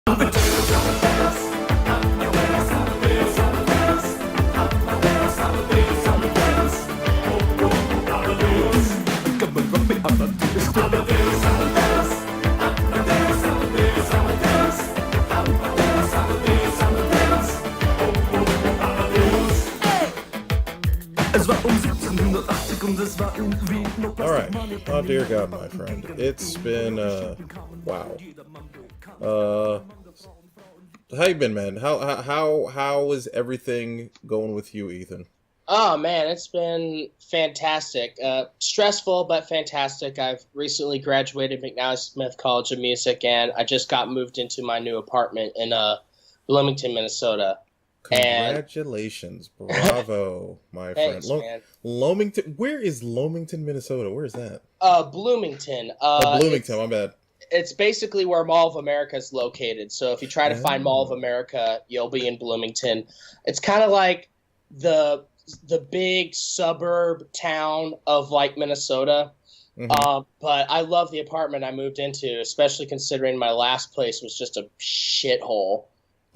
All right. Oh dear God, my friend, it's been wow. How you been, man? How is everything going with you, Ethan? Oh man, it's been fantastic. Stressful but fantastic. I've recently graduated McNally Smith College of Music, and I just got moved into my new apartment in Bloomington, Minnesota. Congratulations, bravo, my friend. Thanks, man. Lomington. Where is Lomington, Minnesota? Where is that? Bloomington. Bloomington. My bad. It's basically where Mall of America is located. So if you try to find Mall of America, you'll be in Bloomington. It's kind of like the big suburb town of like Minnesota. Mm-hmm. But I love the apartment I moved into, especially considering my last place was just a shithole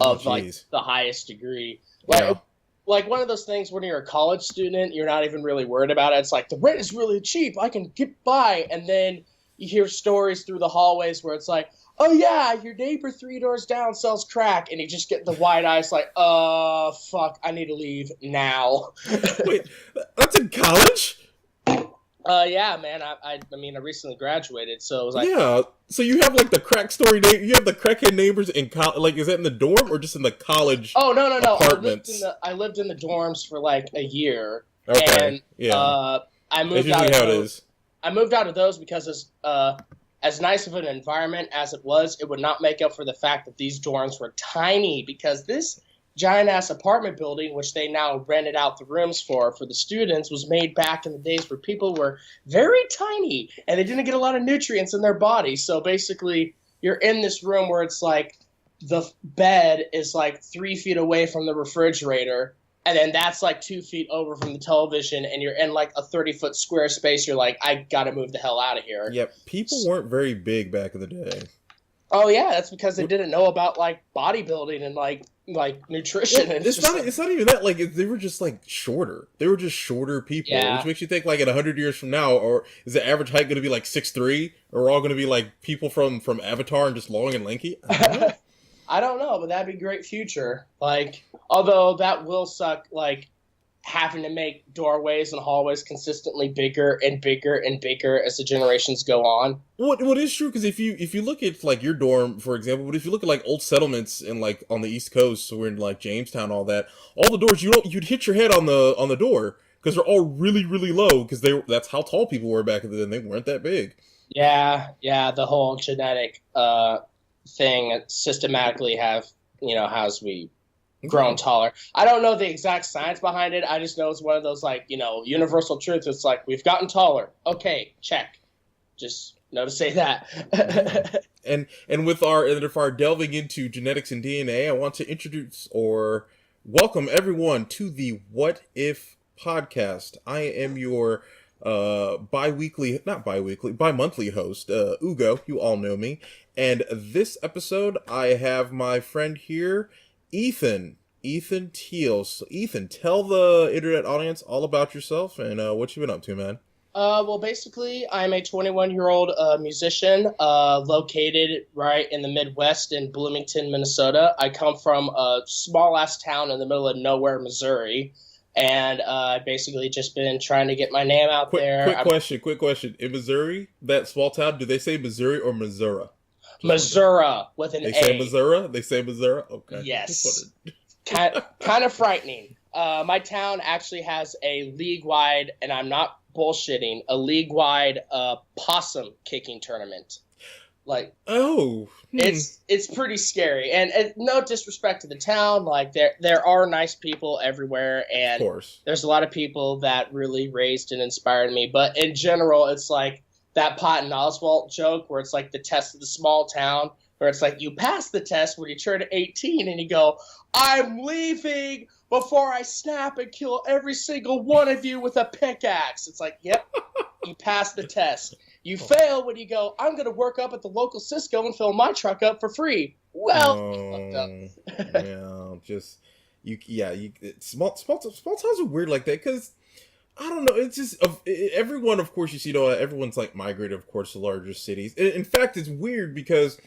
of like the highest degree. Like one of those things when you're a college student, you're not even really worried about it. It's like the rent is really cheap. I can get by. And then you hear stories through the hallways where it's like, oh yeah, your neighbor 3 doors down sells crack, and you just get the wide eyes like, fuck, I need to leave now. Wait, that's in college? Yeah, man. I mean, I recently graduated, so it was like, yeah. So you have like the crack story. You have the crackhead neighbors in college. Like, is that in the dorm or just in the college? Oh no. Apartments? I lived in the dorms for like a year, okay. And yeah. I moved out of how those. It is. I moved out of those because as nice of an environment as it was, it would not make up for the fact that these dorms were tiny, because this giant-ass apartment building, which they now rented out the rooms for the students, was made back in the days where people were very tiny and they didn't get a lot of nutrients in their body. So basically, you're in this room where it's like the bed is like 3 feet away from the refrigerator, and then that's like 2 feet over from the television, and you're in like a 30-foot square space. You're like, I gotta move the hell out of here. Yeah, people weren't very big back in the day. Oh yeah, that's because they didn't know about like bodybuilding and like nutrition. Well, and it's not even that. Like, they were just like shorter. They were just shorter people, which makes you think like in 100 years from now, or is the average height going to be like 6'3", or we're all going to be like people from Avatar and just long and lanky? I don't know, but that'd be a great future. Like, although that will suck, like having to make doorways and hallways consistently bigger and bigger and bigger as the generations go on. What is true, because if you look at like your dorm, for example, but if you look at like old settlements in like on the East Coast, so we're in like Jamestown, all that, all the doors you'd hit your head on the door because they're all really really low, because that's how tall people were back then. They weren't that big. Yeah, the whole genetic thing systematically has we grown taller. I don't know the exact science behind it. I just know it's one of those like, universal truths. It's like, we've gotten taller. Okay, check. Just know to say that. and with our delving into genetics and DNA, I want to introduce or welcome everyone to the What If podcast. I am your bi-monthly host, Ugo. You all know me. And this episode, I have my friend here, Ethan Teel. So Ethan, tell the internet audience all about yourself and what you've been up to, man. Well, basically, I'm a 21-year-old musician located right in the Midwest in Bloomington, Minnesota. I come from a small-ass town in the middle of nowhere, Missouri, and I've basically just been trying to get my name out there. Quick question. In Missouri, that small town, do they say Missouri or Missouri? Missouri with an A. They say Missouri? They say Missouri? Okay. Yes. kind of frightening. My town actually has a league-wide, and I'm not bullshitting, a league-wide possum kicking tournament. Like, it's pretty scary. And no disrespect to the town, like there are nice people everywhere, and of course, there's a lot of people that really raised and inspired me. But in general, it's like that Patton Oswalt joke where it's like the test of the small town, where it's like you pass the test when you turn 18 and you go, I'm leaving before I snap and kill every single one of you with a pickaxe. It's like, yep, you passed the test. You fail when you go, I'm going to work up at the local Cisco and fill my truck up for free. Well, fucked up. Yeah, just small towns are weird like that because I don't know. It's just everyone, of course, everyone's like migrated, of course, to larger cities. In fact, it's weird because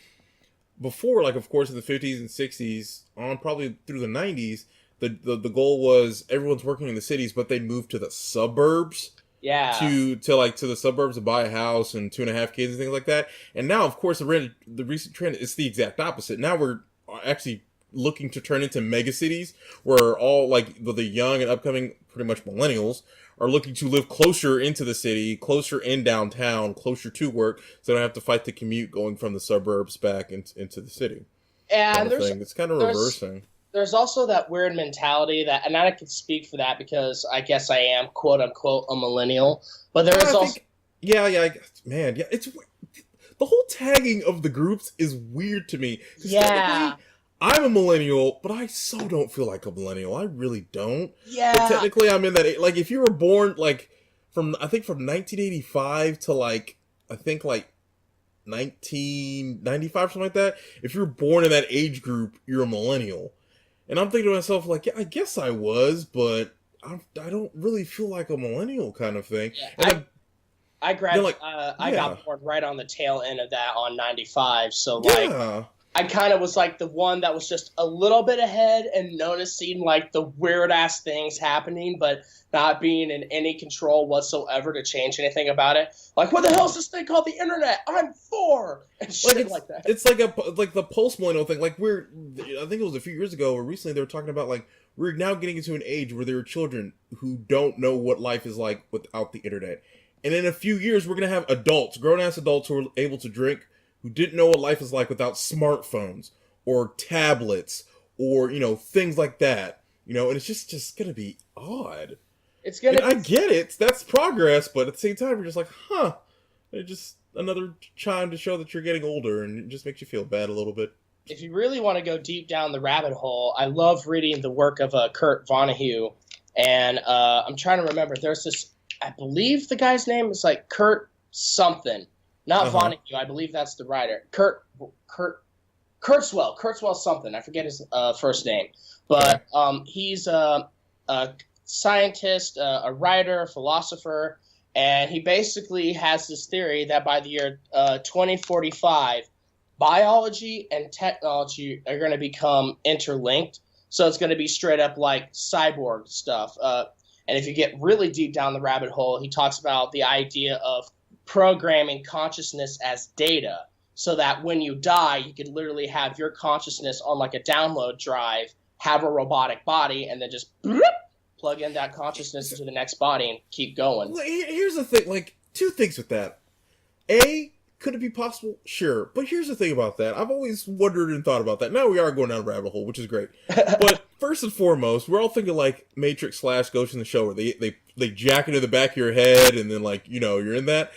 before, like, of course, in the 50s and 60s, on probably through the 90s, the goal was everyone's working in the cities, but they moved to the suburbs. Yeah. To the suburbs to buy a house and 2.5 kids and things like that. And now, of course, the recent trend is the exact opposite. Now we're actually looking to turn into mega cities where all like the young and upcoming, pretty much millennials, are looking to live closer into the city, closer in downtown, closer to work, so they don't have to fight the commute going from the suburbs back into the city. And it's kind of reversing. There's also that weird mentality that, and I can speak for that because I guess I am quote unquote a millennial. But there is also, it's the whole tagging of the groups is weird to me. Yeah. I'm a millennial, but I so don't feel like a millennial. I really don't. Yeah. But technically, I'm in that. Like, if you were born from 1985 to 1995, something like that. If you're born in that age group, you're a millennial. And I'm thinking to myself, like, yeah, I guess I was, but I don't really feel like a millennial kind of thing. Yeah, I got born right on the tail end of that on 95, so I kind of was like the one that was just a little bit ahead and noticing like the weird ass things happening, but not being in any control whatsoever to change anything about it. Like, what the hell is this thing called the internet? I'm 4 and shit like that. It's like the post millennial thing. Like I think it was a few years ago or recently they were talking about like we're now getting into an age where there are children who don't know what life is like without the internet, and in a few years we're gonna have grown ass adults who are able to drink, who didn't know what life is like without smartphones or tablets or, things like that. And it's just going to be odd. I get it. That's progress, but at the same time, you're just like, it's just another chime to show that you're getting older, and it just makes you feel bad a little bit. If you really want to go deep down the rabbit hole, I love reading the work of Kurt Vonnegut, and I'm trying to remember. There's this, I believe the guy's name is like Kurt something. Not Vonnegut, I believe that's the writer. Kurtzwell something. I forget his first name. But he's a scientist, a writer, a philosopher, and he basically has this theory that by the year 2045, biology and technology are going to become interlinked. So it's going to be straight up like cyborg stuff. And if you get really deep down the rabbit hole, he talks about the idea of programming consciousness as data, so that when you die, you could literally have your consciousness on like a download drive, have a robotic body, and then just plug in that consciousness into the next body and keep going. Here's the thing, like, two things with that. A, could it be possible? Sure. But here's the thing about that. I've always wondered and thought about that. Now we are going down a rabbit hole, which is great. But first and foremost, we're all thinking like Matrix / Ghost in the Shell, where they jack into the back of your head and then you're in that.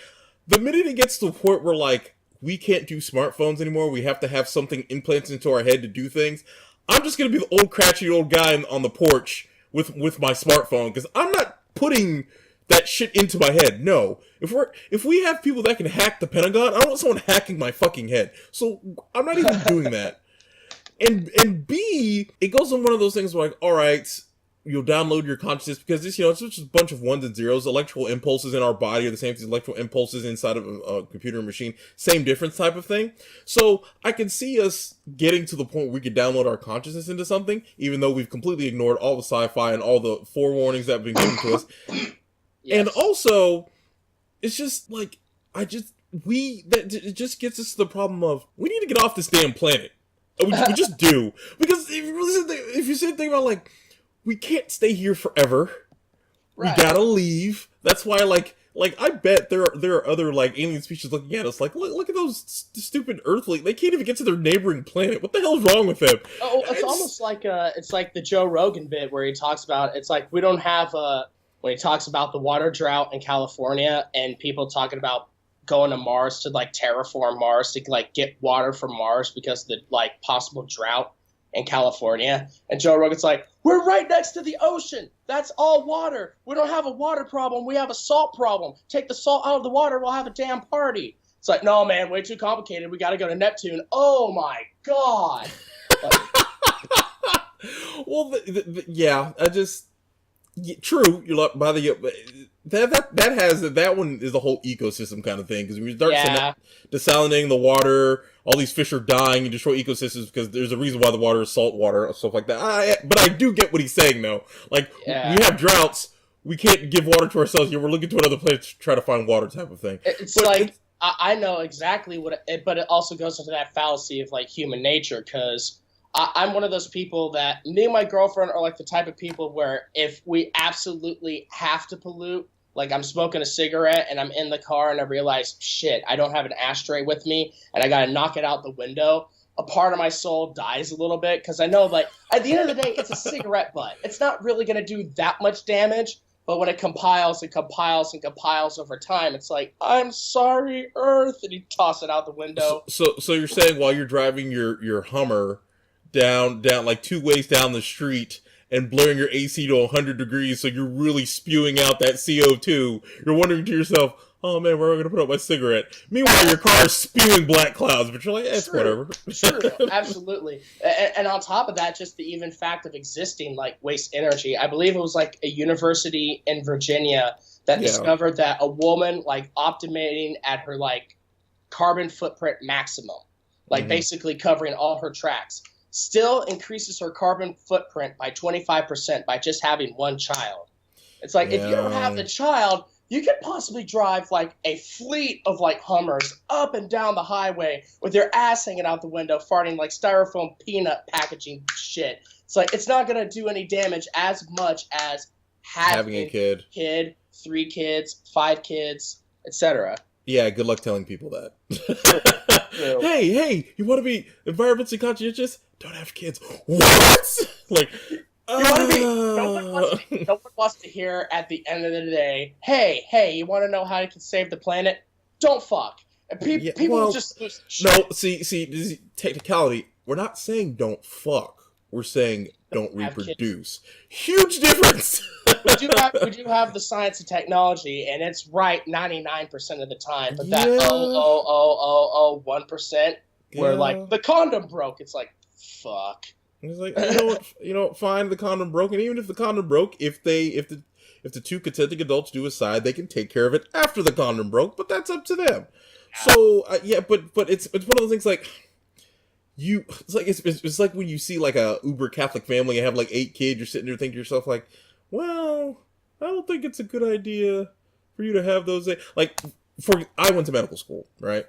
The minute it gets to the point where, like, we can't do smartphones anymore, we have to have something implanted into our head to do things, I'm just going to be the old, crotchety old guy on the porch with my smartphone, because I'm not putting that shit into my head. No. If we have people that can hack the Pentagon, I don't want someone hacking my fucking head. So, I'm not even doing that. And B, it goes on one of those things where, like, alright, you'll download your consciousness, because this, it's just a bunch of ones and zeros. Electrical impulses in our body are the same as electrical impulses inside of a computer machine. Same difference type of thing. So I can see us getting to the point where we could download our consciousness into something, even though we've completely ignored all the sci-fi and all the forewarnings that have been given to us. Yes. And also, it's just like, it just gets us to the problem of, we need to get off this damn planet. We just do. Because if you sit and think about, like, we can't stay here forever. Right. We gotta leave. That's why, like I bet there are other, like, alien species looking at us like, look at those stupid Earthling. They can't even get to their neighboring planet. What the hell's wrong with them? Oh, it's almost like it's like the Joe Rogan bit where he talks about, it's like we don't have when he talks about the water drought in California and people talking about going to Mars to, like, terraform Mars to, like, get water from Mars because of the, like, possible drought. in California. And Joe Rogan's like, we're right next to the ocean. That's all water. We don't have a water problem. We have a salt problem. Take the salt out of the water. We'll have a damn party. It's like, no, man, way too complicated. We got to go to Neptune. Oh, my God. Like, well, yeah, true. You're like, by the that one is the whole ecosystem kind of thing, because when you start desalinating the water, all these fish are dying. You destroy ecosystems because there's a reason why the water is salt water and stuff like that. But I do get what he's saying though. Like we have droughts, we can't give water to ourselves. We're looking to another place to try to find water, type of thing. I know exactly but it also goes into that fallacy of like human nature, because I'm one of those people that me and my girlfriend are like the type of people where if we absolutely have to pollute, like I'm smoking a cigarette and I'm in the car and I realize, shit, I don't have an ashtray with me and I got to knock it out the window, a part of my soul dies a little bit, because I know like at the end of the day, it's a cigarette butt. It's not really going to do that much damage. But when it compiles and compiles and compiles over time, it's like, I'm sorry, Earth, and you toss it out the window. So you're saying while you're driving your Hummer down like 2 ways down the street and blowing your AC to 100 degrees, so you're really spewing out that CO2, you're wondering to yourself, oh man, where am I going to put out my cigarette? Meanwhile, your car is spewing black clouds, but you're like, it's whatever. Sure, absolutely. And on top of that, just the even fact of existing, like, waste energy. I believe it was, like, a university in Virginia that discovered that a woman, like, optimating at her, like, carbon footprint maximum, like, basically covering all her tracks, still increases her carbon footprint by 25% by just having one child. It's like, if you don't have the child, you could possibly drive like a fleet of like Hummers up and down the highway with your ass hanging out the window, farting like styrofoam peanut packaging shit. It's like, it's not going to do any damage as much as having a kid, 3 kids, 5 kids, etc. Yeah, good luck telling people that. Hey, you want to be environmentally conscientious? Don't have kids. What? Like, no one wants to hear at the end of the day, hey, you want to know how you can save the planet? Don't fuck. And people just lose shit. No, see, technicality, we're not saying don't fuck. We're saying don't reproduce. Huge difference. we do have the science and technology, and it's right 99% of the time. But that 1% where like the condom broke, it's like, fuck. It's like, you know what, fine, the condom broke, and even if the condom broke, if the 2 consenting adults do aside, they can take care of it after the condom broke, but that's up to them. So but it's one of those things like it's like when you see like a uber Catholic family and have like 8 kids, you're sitting there thinking to yourself like, well, I don't think it's a good idea for you to have those. Like, I went to medical school, right?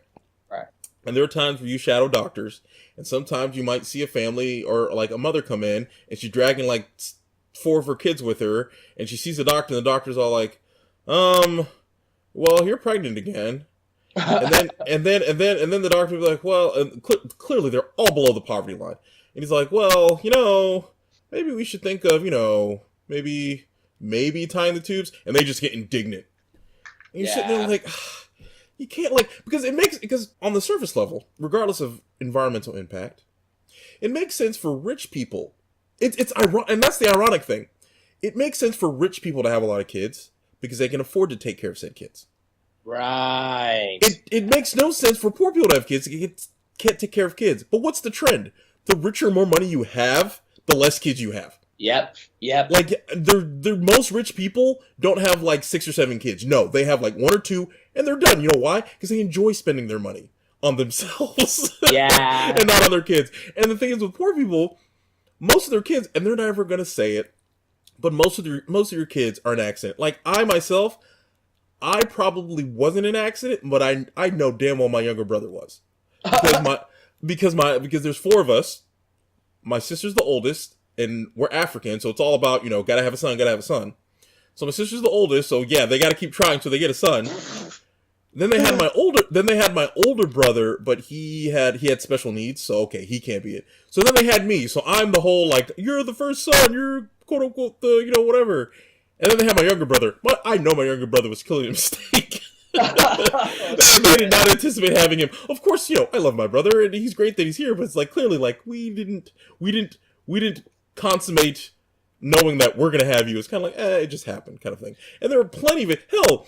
Right. And there are times where you shadow doctors, and sometimes you might see a family or like a mother come in and she's dragging like 4 of her kids with her, and she sees the doctor, and the doctor's all like, well, you're pregnant again. and then the doctor will be like, well, and clearly they're all below the poverty line. And he's like, well, maybe we should think of, maybe tying the tubes, and they just get indignant. And you're sitting there like, you can't, like, because on the surface level, regardless of environmental impact, it makes sense for rich people. It's ironic, and that's the ironic thing. It makes sense for rich people to have a lot of kids because they can afford to take care of said kids. Right. It makes no sense for poor people to have kids that can't take care of kids. But what's the trend? The richer, more money you have, the less kids you have. Yep. Like, they're most rich people don't have like 6 or 7 kids. No, they have like 1 or 2, and they're done. You know why? Because they enjoy spending their money on themselves. Yeah. And not on their kids. And the thing is, with poor people, most of their kids, and they're never going to say it, but most of your kids are an accident. Like, I myself, I probably wasn't an accident, but I know damn well my younger brother was. Because there's 4 of us. My sister's the oldest, and we're African, so it's all about, gotta have a son. So my sister's the oldest, so yeah, they gotta keep trying till they get a son. Then they had my older brother, but he had special needs, so okay, he can't be it. So then they had me, so I'm the whole, like, you're the first son, you're quote unquote the, whatever. And then they had my younger brother. But I know my younger brother was killing a mistake. Oh, They did shit. not anticipate having him. Of course, I love my brother, and he's great that he's here. But it's like clearly, like we didn't consummate knowing that we're gonna have you. It's kind of like, it just happened, kind of thing. And there were plenty of it. Hell,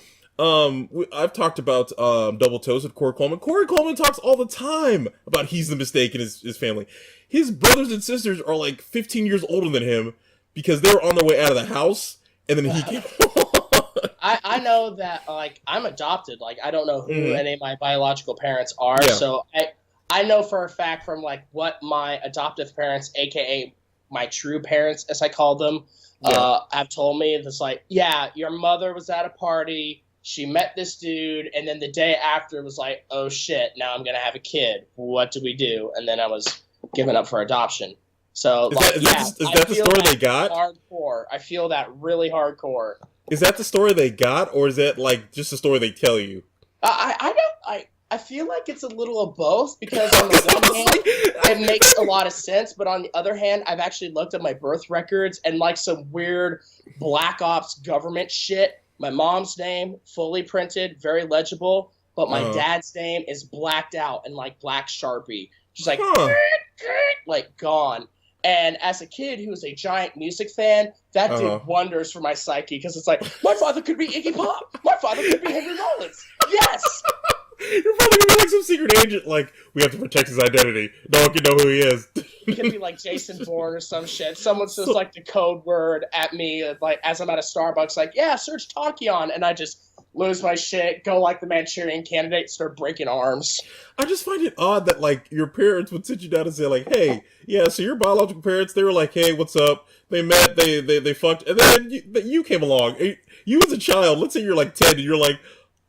I've talked about Double Toes with Corey Coleman. Corey Coleman talks all the time about he's the mistake in his family. His brothers and sisters are like 15 years older than him because they were on their way out of the house, and then he came. I know that, like, I'm adopted. Like, I don't know who any of my biological parents are. Yeah. So I know for a fact from, like, what my adoptive parents, a.k.a. my true parents, as I call them, have told me. It's like, yeah, your mother was at a party. She met this dude. And then the day after it was like, oh, shit, now I'm going to have a kid. What do we do? And then I was given up for adoption. So, Is that the story they got? Hardcore. I feel that really hardcore. Is that the story they got, or is that like just the story they tell you? I feel like it's a little of both, because on the one hand, it makes a lot of sense, but on the other hand, I've actually looked at my birth records and like some weird Black Ops government shit. My mom's name, fully printed, very legible, but my dad's name is blacked out in like black Sharpie. Just like, like gone. And as a kid who was a giant music fan, that did wonders for my psyche, because it's like, my father could be Iggy Pop. My father could be Henry Rollins. Yes! You're probably gonna be like some secret agent, like, we have to protect his identity. No one can know who he is. He could be like Jason Bourne or some shit. Someone says like the code word at me, like as I'm at a Starbucks, like, yeah, search Tachyon, and I just lose my shit, go like the Manchurian Candidate, start breaking arms. I just find it odd that, like, your parents would sit you down and say, like, hey, yeah, so your biological parents, they were like, hey, what's up? They met, they fucked, and then you came along. You as a child, let's say you're like 10, and you're like,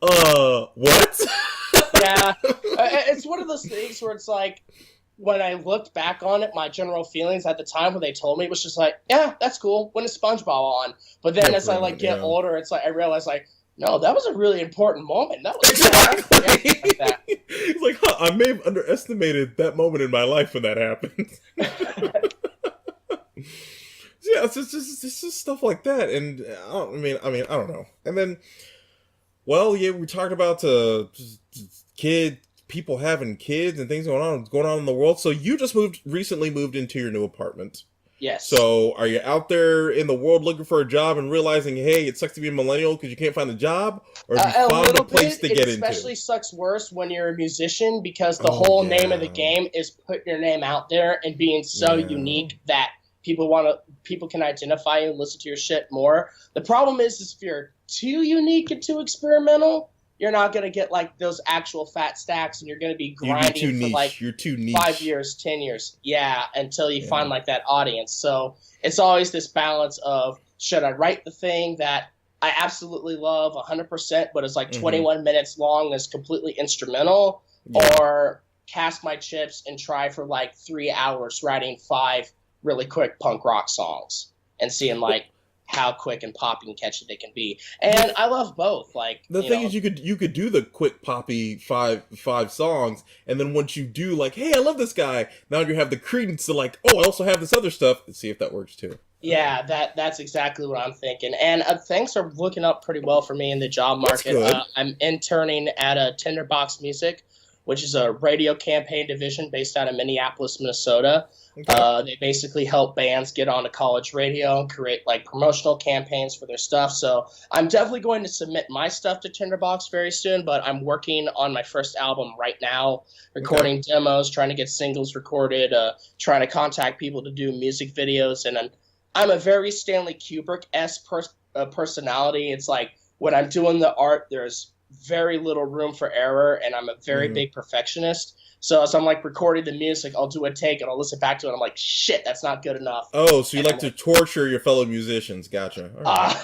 what? Yeah. It's one of those things where it's like, when I looked back on it, my general feelings at the time when they told me, it was just like, yeah, that's cool. When is SpongeBob on? But then as I like get older, it's like I realize like, no, that was a really important moment. That was exactly like that. It's like, I may have underestimated that moment in my life when that happened. Yeah, it's just stuff like that, and I mean, I don't know. And then, well, yeah, we talked about people having kids and things going on in the world. So you just recently moved into your new apartment. Yes. So are you out there in the world looking for a job and realizing, hey, it sucks to be a millennial because you can't find a job? Or have you found a place to get into? It especially sucks worse when you're a musician, because the whole name of the game is putting your name out there and being so unique that people can identify you and listen to your shit more. The problem is if you're too unique and too experimental, you're not going to get like those actual fat stacks, and you're going to be grinding for like you're too niche. 5 years, 10 years. Yeah, until you find like that audience. So it's always this balance of, should I write the thing that I absolutely love 100%, but it's like 21 minutes long, that's completely instrumental, or cast my chips and try for like 3 hours writing 5 really quick punk rock songs and seeing like how quick and poppy and catchy they can be. And I love both. Like, the thing is, you could do the quick poppy five songs, and then once you do like, hey, I love this guy, now you have the credence to like, oh, I also have this other stuff. Let's see if that works too. Yeah, that's exactly what I'm thinking. And things are looking up pretty well for me in the job market. I'm interning at Tinderbox Music, which is a radio campaign division based out of Minneapolis, Minnesota. Okay. They basically help bands get onto college radio and create like promotional campaigns for their stuff. So I'm definitely going to submit my stuff to Tinderbox very soon, but I'm working on my first album right now, recording demos, trying to get singles recorded, trying to contact people to do music videos. And I'm a very Stanley Kubrick-esque personality. It's like when I'm doing the art, there's very little room for error, and I'm a very big perfectionist. So as I'm like recording the music, I'll do a take and I'll listen back to it. And I'm like, shit, that's not good enough. Oh, so you like to torture your fellow musicians? Gotcha. Right.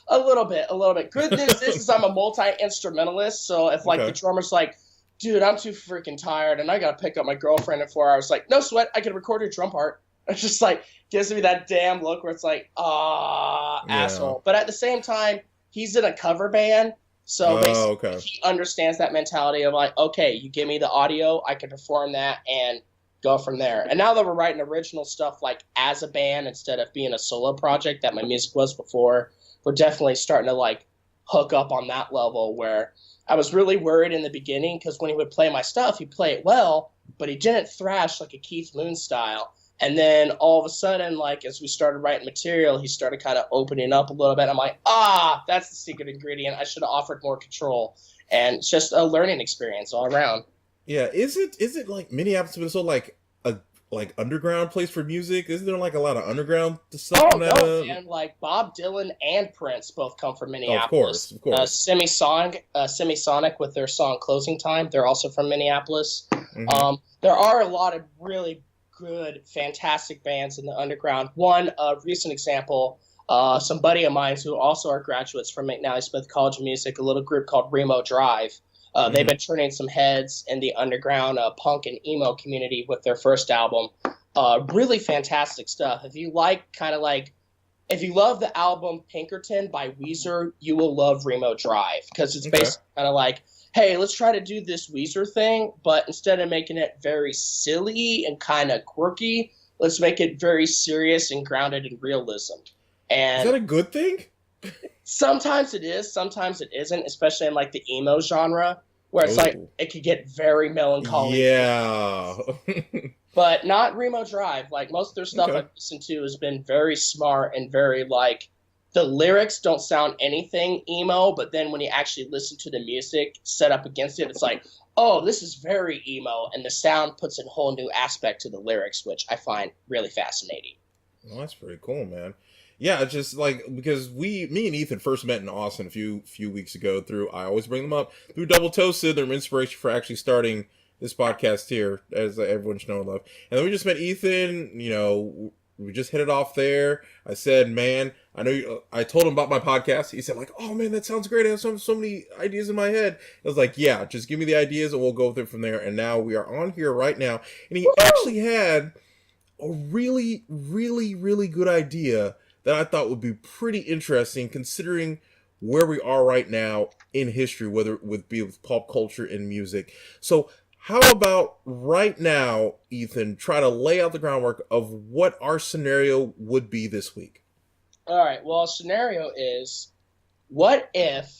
A little bit. Good news is I'm a multi-instrumentalist. So if like the drummer's like, dude, I'm too freaking tired and I gotta pick up my girlfriend in 4 hours, like, no sweat, I can record your drum part. It's just like gives me that damn look where it's like, asshole. But at the same time, he's in a cover band. So basically, he understands that mentality of like, okay, you give me the audio, I can perform that and go from there. And now that we're writing original stuff like as a band instead of being a solo project that my music was before, we're definitely starting to like hook up on that level where I was really worried in the beginning because when he would play my stuff, he'd play it well, but he didn't thrash like a Keith Moon style. And then all of a sudden, like as we started writing material, he started kind of opening up a little bit. I'm like, that's the secret ingredient. I should have offered more control. And it's just a learning experience all around. Yeah, is it like Minneapolis, Minnesota, like a underground place for music? Isn't there like a lot of underground stuff? Oh no, man! Like Bob Dylan and Prince both come from Minneapolis. Of course. Semisonic with their song "Closing Time." They're also from Minneapolis. Mm-hmm. There are a lot of really good, fantastic bands in the underground. One recent example, some buddy of mine who also are graduates from McNally Smith College of Music, a little group called Remo Drive. They've been turning some heads in the underground punk and emo community with their first album. Really fantastic stuff. If you if you love the album Pinkerton by Weezer, you will love Remo Drive because it's basically kind of like, hey, let's try to do this Weezer thing, but instead of making it very silly and kind of quirky, let's make it very serious and grounded in realism. And is that a good thing? Sometimes it is, sometimes it isn't, especially in like the emo genre, where it's like it could get very melancholy. Yeah. But not Remo Drive. Like most of their stuff I've listened to has been very smart and very like the lyrics don't sound anything emo, but then when you actually listen to the music set up against it, it's like, oh, this is very emo, and the sound puts a whole new aspect to the lyrics, which I find really fascinating. Well, that's pretty cool, man. Yeah, it's just like because me and Ethan first met in Austin a few weeks ago through, I always bring them up, through Double Toasted, their inspiration for actually starting this podcast here, as everyone should know and love. And then we just met Ethan, we just hit it off there. I said, man, I know I told him about my podcast. He said like, oh man, that sounds great. I have so many ideas in my head. I was like, yeah, just give me the ideas and we'll go with it from there. And now we are on here right now. And he actually had a really, really, really good idea that I thought would be pretty interesting considering where we are right now in history, whether it would be with pop culture and music. So how about right now, Ethan, try to lay out the groundwork of what our scenario would be this week? All right. Well, scenario is, what if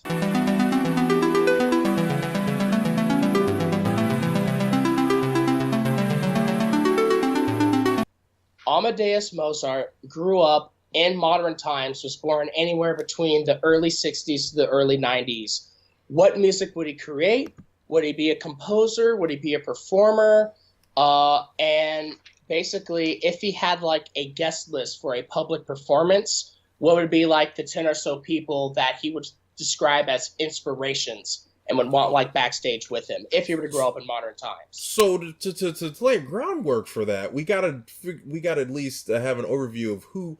Amadeus Mozart grew up in modern times, was born anywhere between the early 60s to the early 90s? What music would he create? Would he be a composer? Would he be a performer? And basically, if he had like a guest list for a public performance, what would be like the 10 or so people that he would describe as inspirations and would want like backstage with him if he were to grow up in modern times? So to lay groundwork for that, we gotta at least have an overview of who.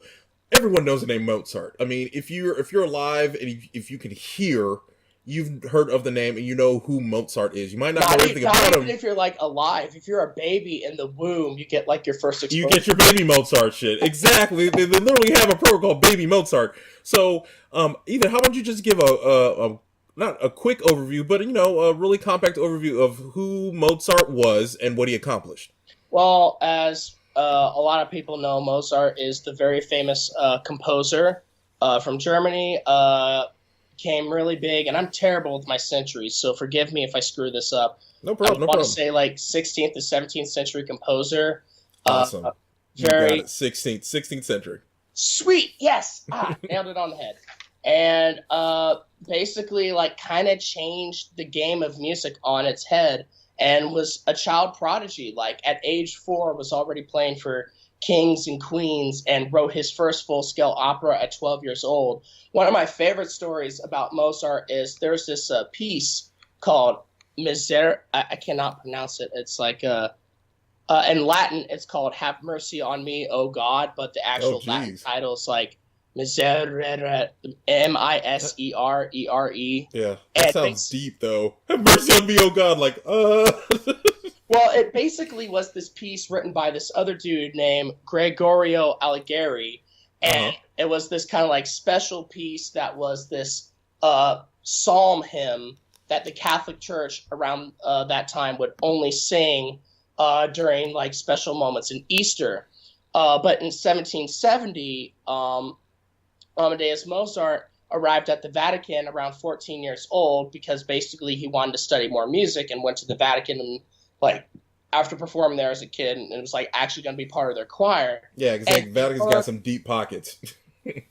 Everyone knows the name Mozart. I mean, if you're alive and if you can hear, you've heard of the name and you know who Mozart is. You might not know anything about him. If you're like alive, if you're a baby in the womb, you get like your first exposure. You get your baby Mozart shit. Exactly. They literally have a program called Baby Mozart. So, Ethan, how about you just give a not a quick overview, but a really compact overview of who Mozart was and what he accomplished. Well, as a lot of people know, Mozart is the very famous composer from Germany. Became really big, and I'm terrible with my centuries, so forgive me if I screw this up. No problem. I want to say like 16th to 17th century composer. Awesome. Very 16th century. Sweet. Yes. Nailed it on the head. And basically, like, kind of changed the game of music on its head, and was a child prodigy. Like, at age 4, was already playing for kings and queens, and wrote his first full-scale opera at 12 years old. One of my favorite stories about Mozart is there's this piece called Miserere. I cannot pronounce it. It's like in Latin, it's called "Have Mercy on Me, O God," but the actual Latin title is like Miserere, Miserere. Yeah, that sounds deep though. Have mercy on me, O God. Like, Well, it basically was this piece written by this other dude named Gregorio Alighieri, and it was this kind of like special piece that was this psalm hymn that the Catholic Church around that time would only sing during like special moments in Easter. But in 1770, Amadeus Mozart arrived at the Vatican around 14 years old because basically he wanted to study more music and went to the Vatican and like after performing there as a kid and it was like actually going to be part of their choir. Yeah, because like, Vatican's got some deep pockets.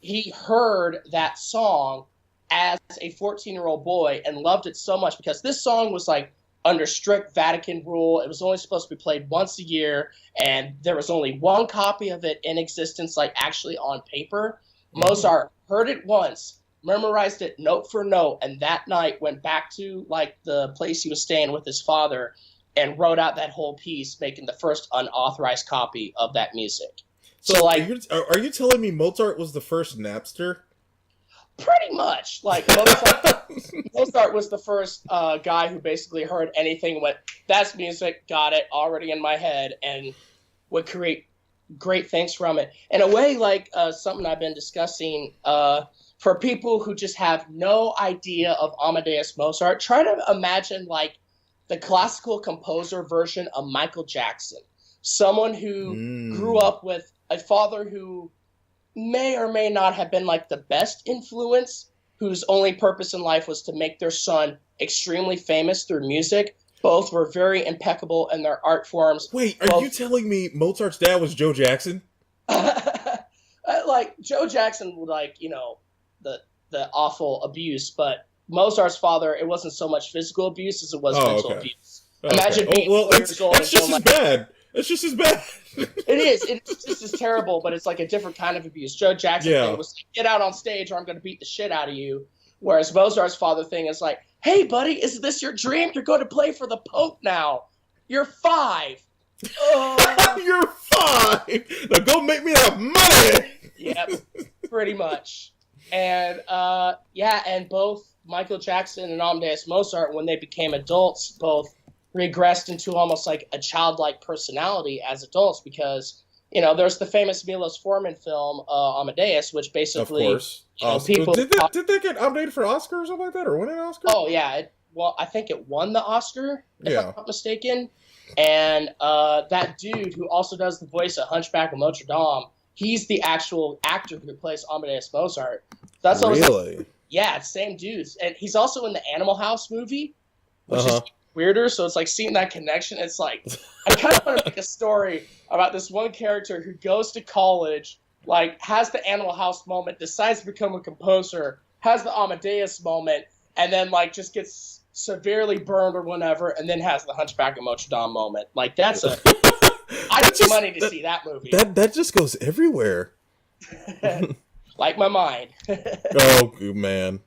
He heard that song as a 14-year-old boy and loved it so much because this song was like under strict Vatican rule. It was only supposed to be played once a year, and there was only one copy of it in existence, like actually on paper. Mozart heard it once, memorized it note for note, and that night went back to like the place he was staying with his father and wrote out that whole piece, making the first unauthorized copy of that music. So like, are you telling me Mozart was the first Napster? Pretty much. Like, Mozart was the first guy who basically heard anything and went, that's music, got it, already in my head, and would create great things from it. In a way, like something I've been discussing, for people who just have no idea of Amadeus Mozart, try to imagine, like, the classical composer version of Michael Jackson. Someone who grew up with a father who may or may not have been like the best influence, whose only purpose in life was to make their son extremely famous through music. Both were very impeccable in their art forms. Wait, are you telling me Mozart's dad was Joe Jackson? Like Joe Jackson would like, you know, the awful abuse, but Mozart's father, it wasn't so much physical abuse as it was mental abuse. Imagine being 4 years old. That's just as bad. It's just as bad. It is. It's just as terrible, but it's like a different kind of abuse. Joe Jackson thing was like, get out on stage or I'm going to beat the shit out of you. Whereas Mozart's father thing is like, hey, buddy, is this your dream? You're going to play for the Pope now. You're 5. You're 5. Now go make me that money. Yep, pretty much. And and both Michael Jackson and Amadeus Mozart, when they became adults, both regressed into almost like a childlike personality as adults because, you know, there's the famous Milos Forman film, Amadeus, which basically... Of course. People did they get nominated for Oscar or something like that, or win an Oscar? Oh, yeah. I think it won the Oscar, if I'm not mistaken. And that dude who also does the voice of Hunchback of Notre Dame, he's the actual actor who plays Amadeus Mozart. That's really? Yeah, it's same dudes. And he's also in the Animal House movie, which is weirder, so it's like seeing that connection. It's like I kind of want to make a story about this one character who goes to college, like has the Animal House moment, decides to become a composer, has the Amadeus moment, and then like just gets severely burned or whatever, and then has the Hunchback of Notre Dame moment. Like that's a I need money to see that movie. That just goes everywhere. Like my mind. Oh man.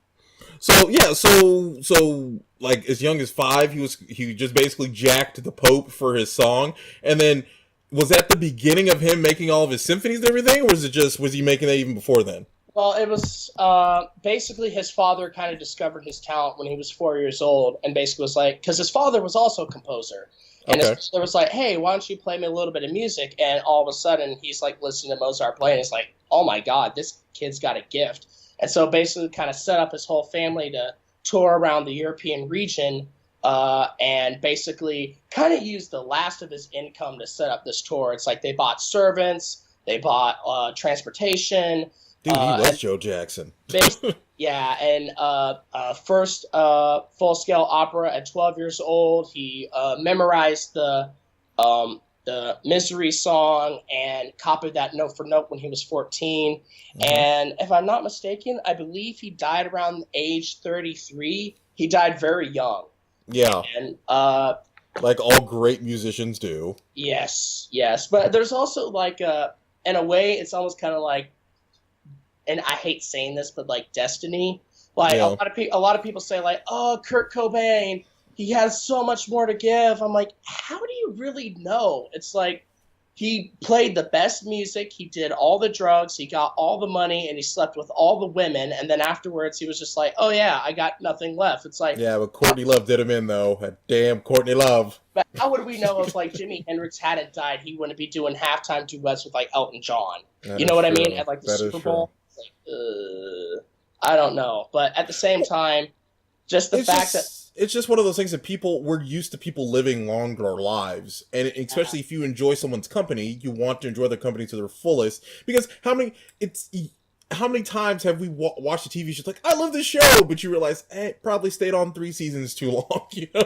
So yeah, so like as young as 5, he just basically jacked the Pope for his song, and then was that the beginning of him making all of his symphonies and everything, or was he making that even before then? Well, it was basically his father kind of discovered his talent when he was 4 years old, and basically was like, because his father was also a composer, and his father was like, hey, why don't you play me a little bit of music? And all of a sudden, he's like listening to Mozart play, and it's like, oh my God, this kid's got a gift. And so basically kind of set up his whole family to tour around the European region and basically kind of used the last of his income to set up this tour. It's like they bought servants, they bought transportation. Dude, he was Joe Jackson. Yeah, and first full-scale opera at 12 years old. He memorized the Misery song and copied that note for note when he was 14. And if I'm not mistaken, I believe he died around age 33. He died very young. Yeah. And like all great musicians do. Yes. But there's also like in a way, it's almost kind of like, and I hate saying this, but like destiny. Like a lot of people say like, oh, Kurt Cobain, he has so much more to give. I'm like, how do you really know? It's like he played the best music, he did all the drugs, he got all the money, and he slept with all the women. And then afterwards, he was just like, oh yeah, I got nothing left. It's like, yeah, but Courtney Love did him in though. That damn Courtney Love. But how would we know if like Jimi Hendrix hadn't died, he wouldn't be doing halftime duets with like Elton John? You know what I mean? At like the Super Bowl. It's like, I don't know, but at the same time, just the fact that it's just one of those things that we're used to people living longer lives, and especially if you enjoy someone's company, you want to enjoy their company to their fullest, because how how many times have we watched a TV show like, I love this show, but you realize it probably stayed on 3 seasons too long, you know?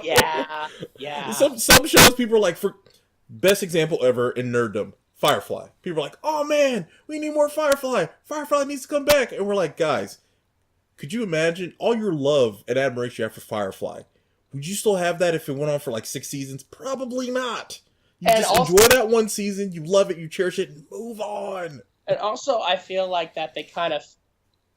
Yeah. Some shows people are like, for best example ever in nerddom, Firefly. People are like, oh man, we need more Firefly. Firefly needs to come back. And we're like, guys, could you imagine all your love and admiration you have for Firefly? Would you still have that if it went on for like 6 seasons? Probably not. You just enjoy that one season, you love it, you cherish it, and move on. And also, I feel like that they kind of,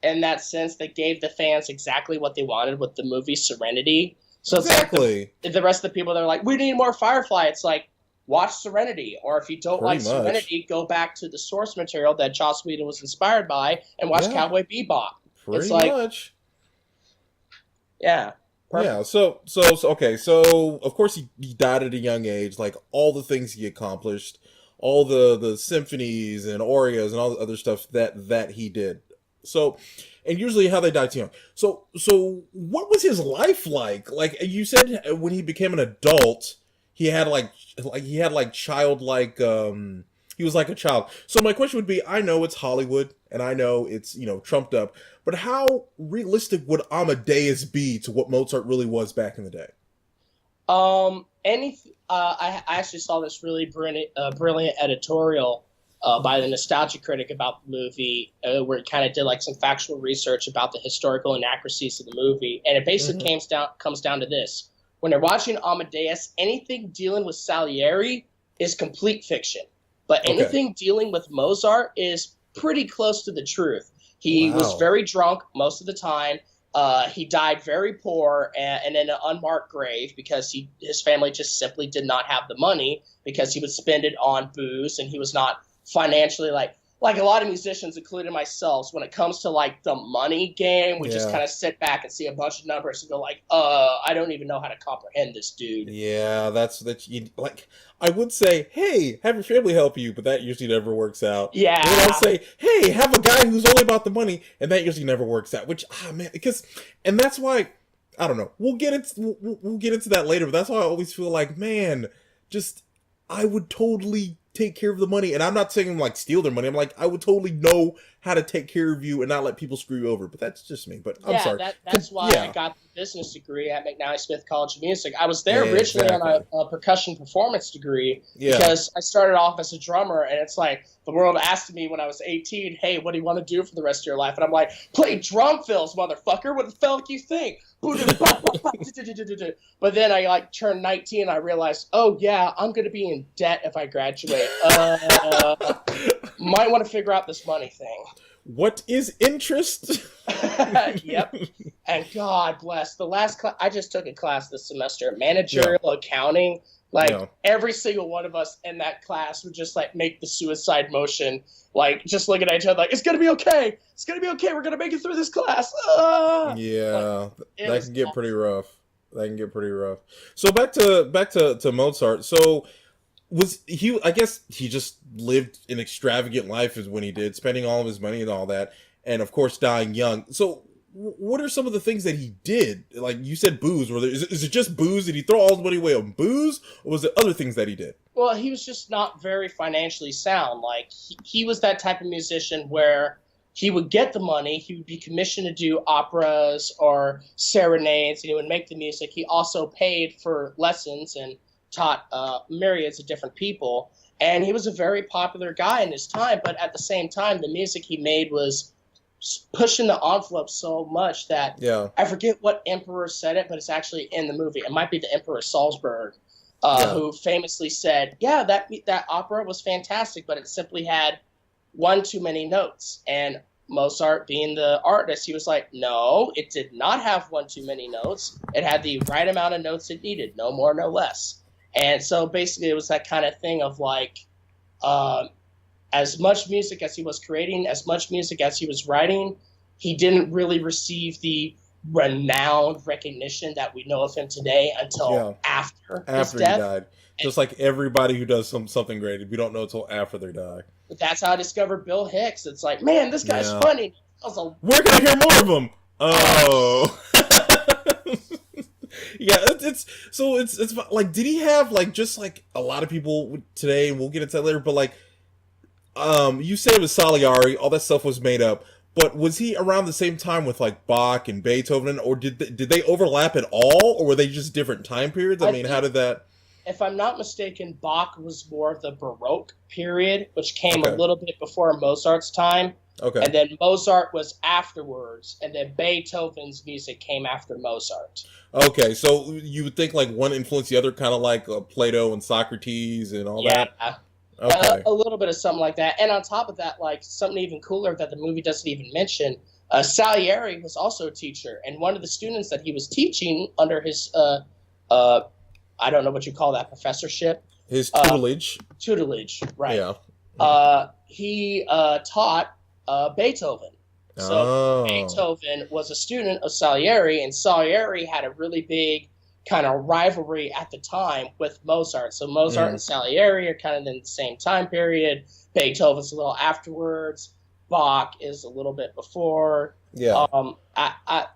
in that sense, they gave the fans exactly what they wanted with the movie Serenity. So exactly. It's like the rest of the people that are like, we need more Firefly. It's like, watch Serenity. Or if you don't like Serenity, go back to the source material that Joss Whedon was inspired by and watch Cowboy Bebop. Pretty much. Yeah. Perfect. Yeah, so okay, so of course he died at a young age, like all the things he accomplished, all the symphonies and arias and all the other stuff that he did. So, and usually how they die too young. So what was his life like? Like you said, when he became an adult, he had childlike he was like a child. So my question would be, I know it's Hollywood and I know it's, trumped up, but how realistic would Amadeus be to what Mozart really was back in the day? I actually saw this really brilliant editorial by the Nostalgia Critic about the movie, where it kind of did like some factual research about the historical inaccuracies of the movie, and it basically comes down to this: when they're watching Amadeus, anything dealing with Salieri is complete fiction, but anything dealing with Mozart is pretty close to the truth. He was very drunk most of the time. He died very poor and in an unmarked grave because his family just simply did not have the money, because he would spend it on booze, and he was not financially like a lot of musicians, including myself. When it comes to like the money game, we just kind of sit back and see a bunch of numbers and go like, I don't even know how to comprehend this, dude. Yeah, that's like, I would say, hey, have your family help you, but that usually never works out. Yeah. And I'll say, hey, have a guy who's only about the money, and that usually never works out. Which, and that's why, I don't know. We'll get into that later, but that's why I always feel like, man, I would totally take care of the money. And I'm not saying like steal their money. I'm like, I would totally know how to take care of you and not let people screw you over. But that's just me. But I'm sorry. That's why I got the business degree at McNally Smith College of Music. I was there originally on a percussion performance degree because I started off as a drummer, and it's like the world asked me when I was 18, hey, what do you want to do for the rest of your life? And I'm like, play drum fills, motherfucker. What the fuck you think? But then I turned 19 and I realized, oh yeah, I'm going to be in debt if I graduate. Might want to figure out this money thing. What is interest? Yep. And God bless. The last class, I just took a class this semester, managerial accounting. Every single one of us in that class would just make the suicide motion, just looking at each other like, it's going to be okay. It's going to be okay. We're going to make it through this class. Yeah, that can get pretty rough. So back to Mozart. So was he, I guess he just lived an extravagant life is when he did, spending all of his money and all that. And of course, dying young. So what are some of the things that he did? Like you said, booze. Is it just booze? Did he throw all his money away on booze? Or was it other things that he did? Well, he was just not very financially sound. He was that type of musician where he would get the money. He would be commissioned to do operas or serenades, and he would make the music. He also paid for lessons and taught myriads of different people. And he was a very popular guy in his time. But at the same time, the music he made was pushing the envelope so much that I forget what emperor said it, but it's actually in the movie. It might be the Emperor Salzburg, who famously said, that opera was fantastic, but it simply had one too many notes. And Mozart, being the artist, he was like, no, it did not have one too many notes. It had the right amount of notes it needed, no more, no less. And so basically it was that kind of thing of as much music as he was creating, as much music as he was writing, he didn't really receive the renowned recognition that we know of him today until after his death. He died. Just like everybody who does something great, we don't know until after they die. But that's how I discovered Bill Hicks. It's like, man, this guy's funny. Where can I hear more of him? Oh. Yeah, it's like, did he have just a lot of people today, and we'll get into that later, but you said it was Salieri, all that stuff was made up, But was he around the same time with like Bach and Beethoven, or did they overlap at all, or were they just different time periods? I mean, how did that? If I'm not mistaken, Bach was more of the Baroque period, which came a Okay. little bit before Mozart's time. Okay. And then Mozart was afterwards, and then Beethoven's music came after Mozart. Okay. So you would think like one influenced the other, kind of like Plato and Socrates and all Yeah, that. Okay. a little bit of something like that. And on top of that, like something even cooler that the movie doesn't even mention, Salieri was also a teacher, and one of the students that he was teaching under his uh, I don't know what you call that professorship. His tutelage. Tutelage, right? Yeah. He taught Beethoven. So Oh. Beethoven was a student of Salieri, and Salieri had a really big kind of rivalry at the time with Mozart. So Mozart and Salieri are kind of in the same time period. Beethoven's a little afterwards. Bach is a little bit before. Yeah.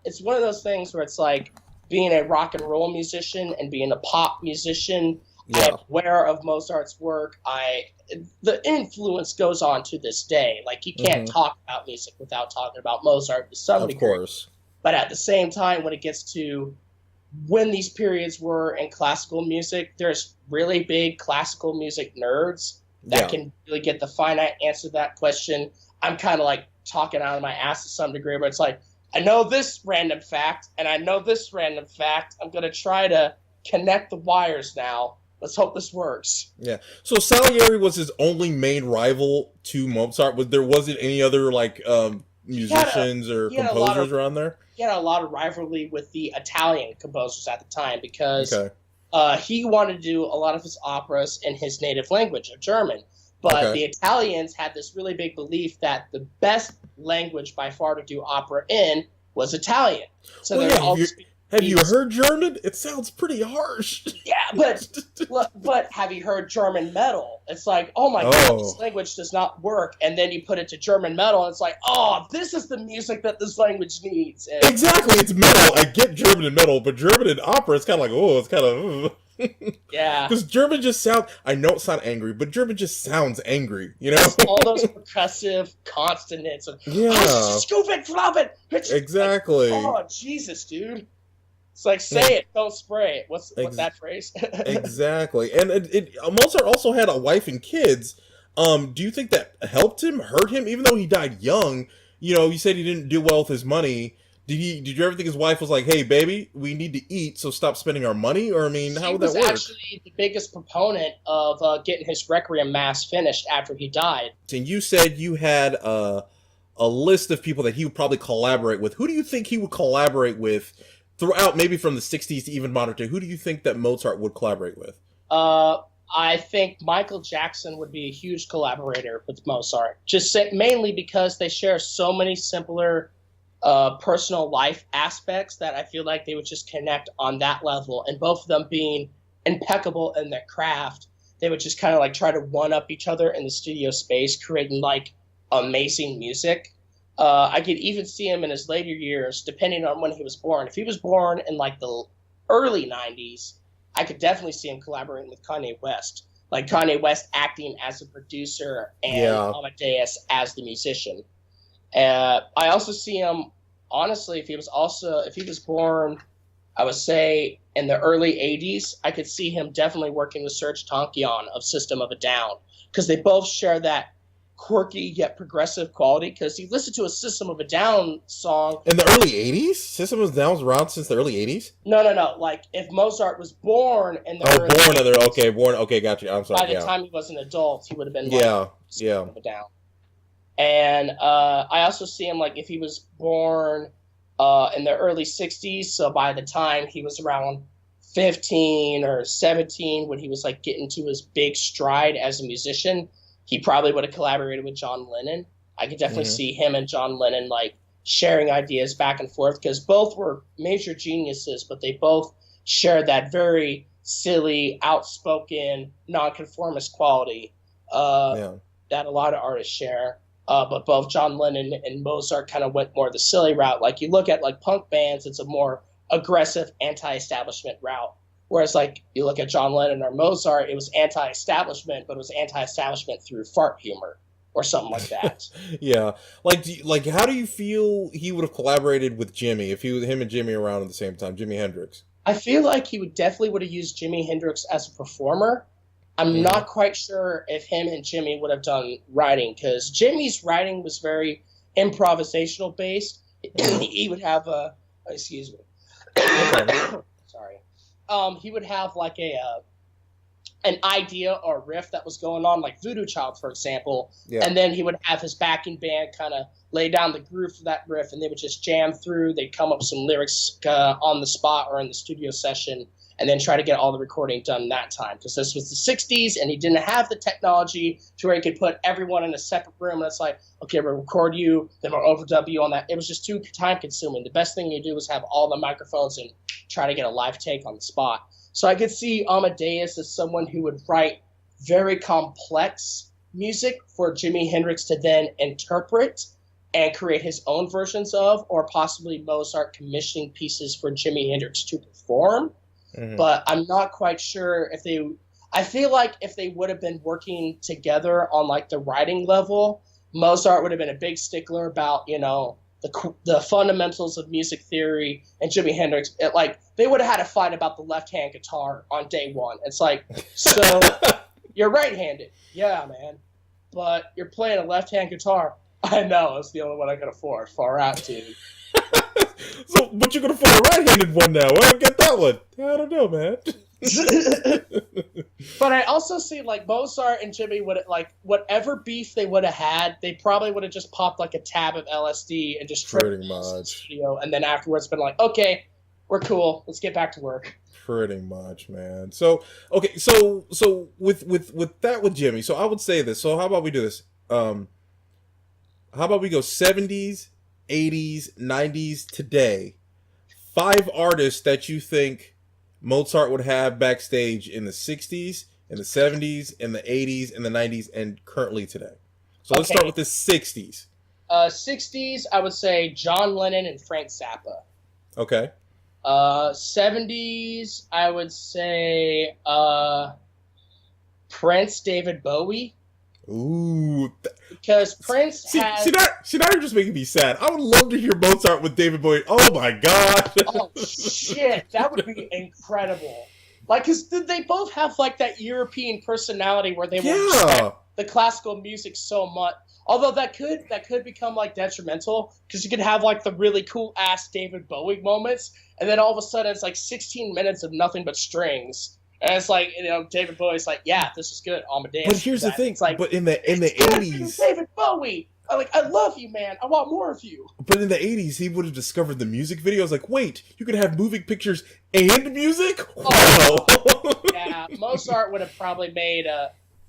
It's one of those things where it's like being a rock and roll musician and being a pop musician. Yeah. I'm aware of Mozart's work. The influence goes on to this day. Like you can't talk about music without talking about Mozart to some degree. Of course. But at the same time, when it gets to when these periods were in classical music, there's really big classical music nerds that can really get the finite answer to that question. I'm kind of like talking out of my ass to some degree, but it's like, I know this random fact, and I know this random fact. I'm going to try to connect the wires now. Let's hope this works. Yeah. So Salieri was his only main rival to Mozart. There wasn't any other like musicians or composers around there? He had a lot of rivalry with the Italian composers at the time because he wanted to do a lot of his operas in his native language of German. But the Italians had this really big belief that the best language by far to do opera in was Italian. So have you heard German? It sounds pretty harsh. Yeah, but have you heard German metal? It's like, oh my god, this language does not work. And then you put it to German metal, and it's like, oh, this is the music that this language needs. And exactly, it's metal. I get German and metal, but German and opera, it's kind of like, oh, it's kind of... yeah. Because German just sounds... I know it sounds angry, but German just sounds angry, you know? All those percussive consonants. Exactly. Like, oh, Jesus, dude. It's like, say it, don't spray it. What's that phrase? Exactly. And Mozart also had a wife and kids. Do you think that helped him, hurt him, even though he died young? You know, you said he didn't do well with his money. Did you ever think his wife was like, hey, baby, we need to eat, so stop spending our money? Or, I mean, how would that work? He was actually the biggest proponent of getting his Requiem Mass finished after he died. And you said you had a list of people that he would probably collaborate with. Who do you think he would collaborate with throughout, maybe from the 60s to even modern day? Who do you think that Mozart would collaborate with? I think Michael Jackson would be a huge collaborator with Mozart. Mainly because they share so many simpler personal life aspects that I feel like they would just connect on that level. And both of them being impeccable in their craft, they would just kind of like try to one-up each other in the studio space, creating like amazing music. I could even see him in his later years, depending on when he was born. If he was born in like the early 90s, I could definitely see him collaborating with Kanye West. Like Kanye West acting as a producer and Amadeus as the musician. I also see him, honestly, if he was born, I would say in the early 80s, I could see him definitely working with Serge Tankian of System of a Down, because they both share that quirky yet progressive quality. Because you listen to a System of a Down song in the early 80s. System of a Down was around since the early 80s. No. Like if Mozart was born in the early 80s, okay, got you. I'm sorry. By the time he was an adult, he would have been System of a Down. And I also see him like if he was born in the early 60s, so by the time he was around 15 or 17, when he was like getting to his big stride as a musician, he probably would have collaborated with John Lennon. I could definitely see him and John Lennon like sharing ideas back and forth, because both were major geniuses, but they both shared that very silly, outspoken, nonconformist quality that a lot of artists share. But both John Lennon and Mozart kind of went more the silly route. Like you look at like punk bands, it's a more aggressive anti-establishment route. Whereas like you look at John Lennon or Mozart, it was anti-establishment, but it was anti-establishment through fart humor. or something like that. Yeah, like how do you feel he would have collaborated with Jimmy if him and Jimmy around at the same time? Jimi Hendrix. I feel like he would have used Jimi Hendrix as a performer. I'm Mm-hmm. not quite sure if him and Jimmy would have done writing, because Jimmy's writing was very improvisational based. He would have excuse me. Sorry. He would have like an idea or riff that was going on, like Voodoo Child, for example, and then he would have his backing band kind of lay down the groove for that riff, and they would just jam through. They'd come up with some lyrics on the spot or in the studio session, and then try to get all the recording done that time, because this was the 60s, and he didn't have the technology to where he could put everyone in a separate room, and it's like, okay, we'll record you, then we'll overdub you on that. It was just too time-consuming. The best thing you do was have all the microphones and try to get a live take on the spot. So I could see Amadeus as someone who would write very complex music for Jimi Hendrix to then interpret and create his own versions of, or possibly Mozart commissioning pieces for Jimi Hendrix to perform. Mm-hmm. But I'm not quite sure if they – I feel like if they would have been working together on like the writing level, Mozart would have been a big stickler about, the fundamentals of music theory, and Jimi Hendrix, they would have had a fight about the left-hand guitar on day one. It's like, so you're right-handed. Yeah, man. But you're playing a left-hand guitar. I know. It's the only one I can afford. Far out, dude. But you can afford a right-handed one now. I don't get that one. I don't know, man. But I also see like Mozart and Jimmy would like whatever beef they would have had, they probably would have just popped like a tab of LSD and just tripped in the studio, and then afterwards been like, okay, we're cool, let's get back to work. Pretty much, man. So okay, so with that with Jimmy, so I would say this. So how about we do this? How about we go 70s, 80s, 90s, today? 5 artists that you think Mozart would have backstage in the 60s, in the 70s, in the 80s, in the 90s, and currently today. So let's start with the 60s. 60s, I would say John Lennon and Frank Zappa. Okay. 70s, I would say Prince, David Bowie. Ooh. Because Prince has... See, now you're just making me sad. I would love to hear Mozart with David Bowie. Oh, my God. Oh, shit. That would be incredible. Like, because they both have, like, that European personality where they will respect the classical music so much. Although that could become, like, detrimental, because you could have, like, the really cool-ass David Bowie moments, and then all of a sudden it's, like, 16 minutes of nothing but strings. And it's like, David Bowie's like, yeah, this is good, Amadeus. But here's the thing, it's like, but in the 80s, David Bowie, I love you, man. I want more of you. But in the 80s, he would have discovered the music videos. Like, wait, you could have moving pictures and music? Wow. Yeah, Mozart would have probably made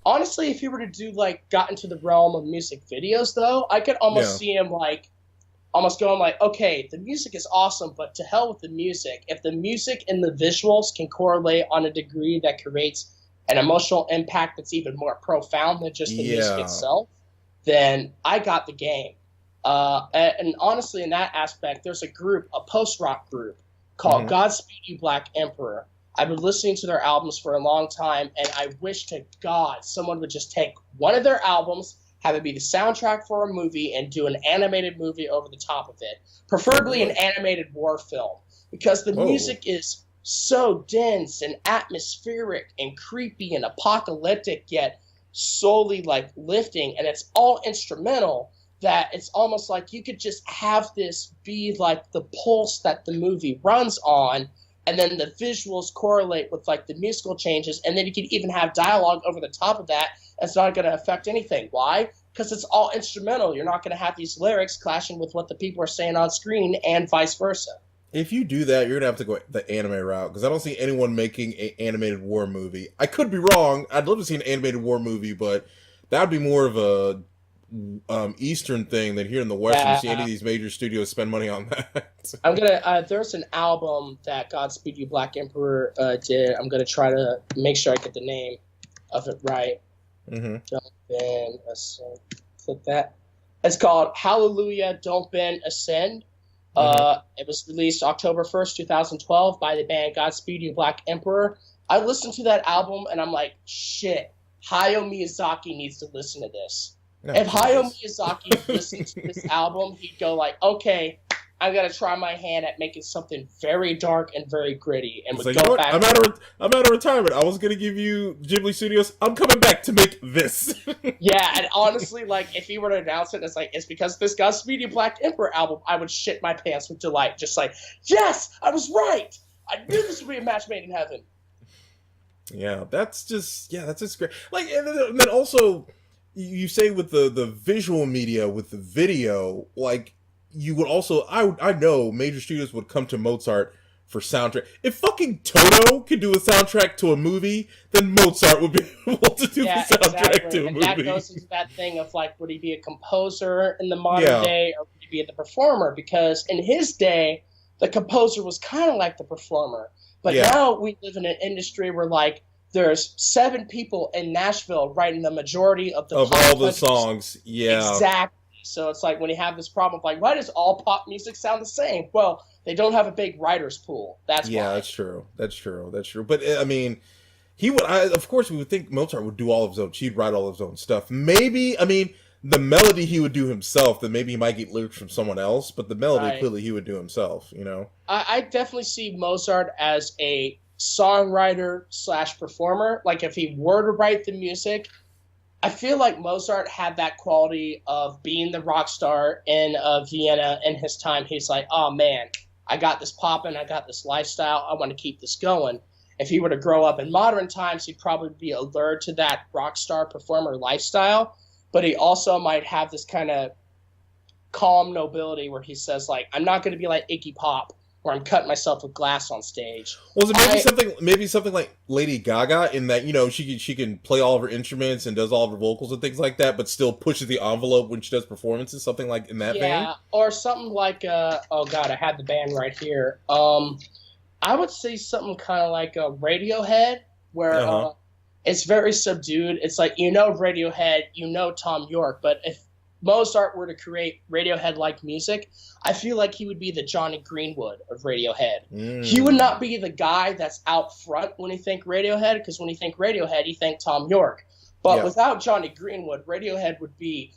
honestly, if he were to do, like, got into the realm of music videos, though, I could almost see him, like, almost going like, okay, the music is awesome, but to hell with the music. If the music and the visuals can correlate on a degree that creates an emotional impact that's even more profound than just the music itself, then I got the game. And honestly, in that aspect, there's a group, a post-rock group, called Godspeed You Black Emperor. I've been listening to their albums for a long time, and I wish to God someone would just take one of their albums, have it be the soundtrack for a movie, and do an animated movie over the top of it. Preferably an animated war film, because the music is so dense and atmospheric and creepy and apocalyptic, yet solely like lifting, and it's all instrumental, that it's almost like you could just have this be like the pulse that the movie runs on, and then the visuals correlate with like the musical changes, and then you could even have dialogue over the top of that. It's not going to affect anything. Why? Because it's all instrumental. You're not going to have these lyrics clashing with what the people are saying on screen, and vice versa. If you do that, you're going to have to go the anime route, because I don't see anyone making an animated war movie. I could be wrong. I'd love to see an animated war movie, but that would be more of a Eastern thing than here in the West. You see any of these major studios spend money on that. I'm gonna. There's an album that Godspeed You Black Emperor did. I'm gonna try to make sure I get the name of it right. Don't bend, ascend. Click that. It's called Hallelujah, Don't Bend, Ascend. It was released October 1st, 2012 by the band Godspeed You Black Emperor. I listened to that album and I'm like, shit, Hayao Miyazaki needs to listen to this. If Hayao Jesus. Miyazaki listened to this album, he'd go like, okay, I'm gonna try my hand at making something very dark and very gritty, and It's would like, you know go what? back. I'm out of retirement. I was gonna give you Ghibli Studios. I'm coming back to make this. Yeah, and honestly, like, if he were to announce it, it's because this Gus Media Black Emperor album, I would shit my pants with delight. Just like, yes, I was right. I knew this would be a match made in heaven. Yeah, that's just great. Like, and then also, you say with the visual media, with the video, like, you would also, I know major studios would come to Mozart for soundtrack. If fucking Toto could do a soundtrack to a movie, then Mozart would be able to do the soundtrack to a movie. And that goes into that thing of, like, would he be a composer in the modern day, or would he be the performer? Because in his day, the composer was kind of like the performer. But now we live in an industry where, like, there's 7 people in Nashville writing the majority of all the songs. Yeah, exactly. So it's like when you have this problem of, like, why does all pop music sound the same? Well, they don't have a big writer's pool. That's why. That's true. But I mean, he would. Of course, we would think Mozart would do all of his own. He'd write all of his own stuff. Maybe, I mean, the melody he would do himself. Then maybe he might get lyrics from someone else. But the melody, clearly, he would do himself. You know. I definitely see Mozart as a songwriter / performer. Like, if he were to write the music, I feel like Mozart had that quality of being the rock star in Vienna in his time. He's like, oh man, I got this popping, I got this lifestyle, I want to keep this going. If he were to grow up in modern times, he'd probably be allured to that rock star performer lifestyle, but he also might have this kind of calm nobility where he says, like, I'm not going to be like Iggy Pop, where I'm cutting myself with glass on stage. Was it maybe something like Lady Gaga, in that, you know, she can play all of her instruments and does all of her vocals and things like that, but still pushes the envelope when she does performances, something like in that vein? Yeah, or something like oh god, I had the band right here. I would say something kind of like a Radiohead, where it's very subdued. It's like, you know, Radiohead, you know, Tom York, but if Mozart were to create Radiohead-like music, I feel like he would be the Johnny Greenwood of Radiohead. He would not be the guy that's out front when you think Radiohead, because when you think Radiohead, you think Tom York. But without Johnny Greenwood, Radiohead would be